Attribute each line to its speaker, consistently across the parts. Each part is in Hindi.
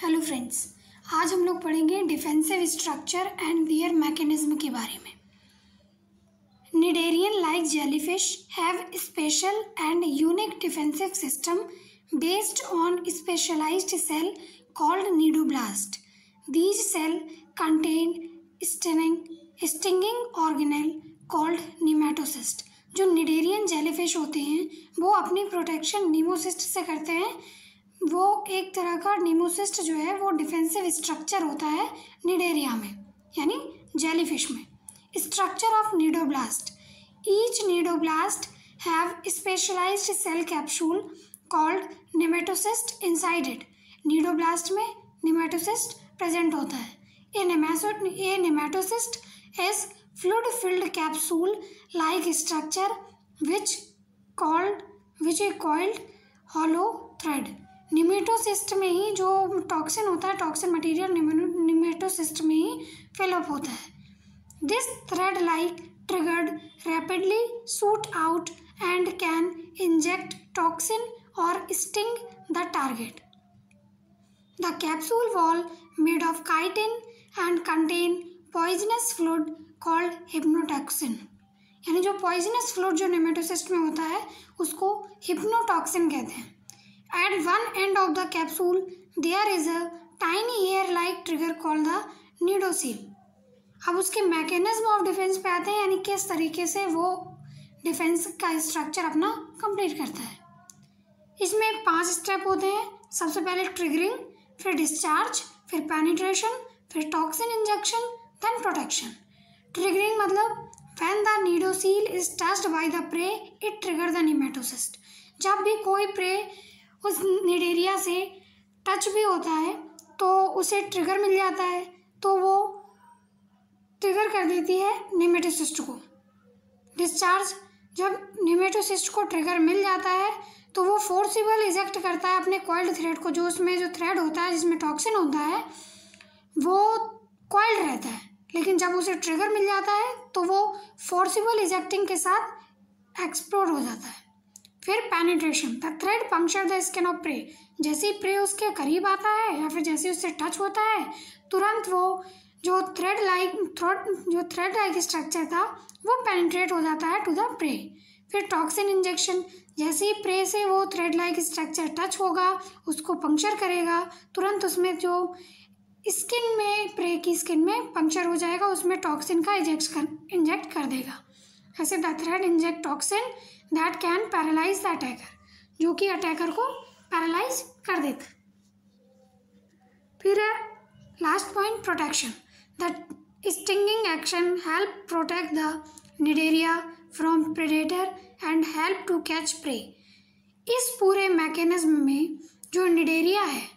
Speaker 1: हेलो फ्रेंड्स, आज हम लोग पढ़ेंगे defensive structure and there mechanism के बारे में। Cnidarian like jellyfish have special and unique defensive system based on specialized cell called cnidoblast. These cells contain stinging organelle called nematocyst. जो निडेरियन जेलीफिश होते हैं वो अपनी प्रोटेक्शन नीमोसिस्ट से करते हैं। वो एक तरह का नीमोसिस्ट जो है वो डिफेंसिव स्ट्रक्चर होता है निडेरिया में, यानी जेलीफिश में। Structure of cnidoblast: each cnidoblast have specialised cell capsule called nematocyst inside it. Cnidoblast में नेमेटोसिस्ट प्रेजेंट होता है। A nematocyst is fluid filled capsule like structure which a coiled hollow thread. Nematocyst में ही जो टॉक्सिन होता है, टॉक्सिन मटेरियल निमेटोसिस्ट में ही फिलअप होता है। This thread like triggered rapidly shoot out and can inject toxin और sting the target. The capsule wall made of chitin and contain poisonous fluid called hypnotoxin. यानी जो पॉइजनस फ्लूइड जो निमेटोसिस्ट में होता है उसको हिप्नोटॉक्सिन कहते हैं। At one end of the capsule, there is a tiny hair-like trigger called the cnidocele. अब उसके मैकेनिज्म ऑफ डिफेंस पे आते हैं, यानी किस तरीके से वो डिफेंस का स्ट्रक्चर अपना कंप्लीट करता है। इसमें 5 स्टेप होते हैं। सबसे पहले ट्रिगरिंग, फिर डिस्चार्ज, फिर पेनिट्रेशन, फिर toxin injection, then protection. Triggering मतलब when the cnidocele is touched by the prey, it trigger the nematocyst. जब भी कोई प्रे उस निडेरिया से टच भी होता है तो उसे ट्रिगर मिल जाता है, तो वो ट्रिगर कर देती है नेमेटोसिस्ट को। डिस्चार्ज: जब नेमेटोसिस्ट को ट्रिगर मिल जाता है तो वो फोर्सिबल इजेक्ट करता है अपने कॉइल्ड थ्रेड को। जो उसमें जो थ्रेड होता है जिसमें टॉक्सिन होता है वो कॉइल्ड रहता है, लेकिन जब उसे ट्रिगर मिल जाता है तो वो फोर्सिबल इजेक्टिंग के साथ एक्सप्लोड हो जाता है। फिर penetration: the thread puncture the skin of prey. जैसे ही प्रे उसके करीब आता है या फिर जैसे उससे टच होता है तुरंत वो जो थ्रेड लाइक स्ट्रक्चर था वो पेनिट्रेट हो जाता है टू द प्रे। फिर टॉक्सिन इंजेक्शन: जैसे ही प्रे से वो थ्रेड लाइक स्ट्रक्चर टच होगा उसको पंक्चर करेगा, तुरंत उसमें जो स्किन में प्रे की स्किन में पंक्चर हो जाएगा, उसमें टॉक्सिन का इंजेक्ट कर देगा। ऐसे the thread inject toxin that can paralyse the attacker, जो कि अटैकर को पैरालाइज कर देता। फिर last point protection: the stinging action help protect the Cnidaria from predator and help to catch prey. इस पूरे मैकेनिज्म में जो निडेरिया है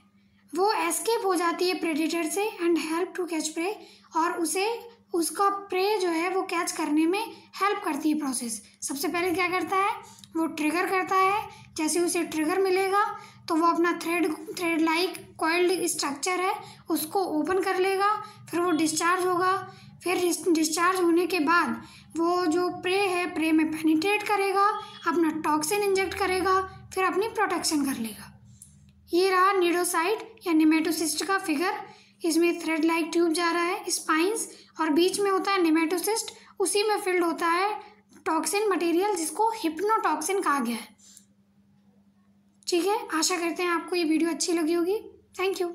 Speaker 1: वो एस्केप हो जाती है प्रेडेटर से and help to catch prey, और उसे उसका प्रे जो है वो कैच करने में हेल्प करती है प्रोसेस। सबसे पहले क्या करता है, वो ट्रिगर करता है। जैसे उसे ट्रिगर मिलेगा तो वो अपना थ्रेड लाइक कॉइल्ड स्ट्रक्चर है उसको ओपन कर लेगा, फिर वो डिस्चार्ज होगा। फिर डिस्चार्ज होने के बाद वो जो प्रे है प्रे में पेनिट्रेट करेगा, अपना टॉक्सिन इंजेक्ट करेगा, फिर अपनी प्रोटेक्शन कर लेगा। ये रहा निडोसाइड या नेमेटोसिस्ट का फिगर। इसमें थ्रेड लाइक ट्यूब जा रहा है, स्पाइंस, और बीच में होता है नेमेटोसिस्ट। उसी में फिल्ड होता है टॉक्सिन मटेरियल जिसको हिप्नोटॉक्सिन कहा गया है। ठीक है, आशा करते हैं आपको ये वीडियो अच्छी लगी होगी। Thank you.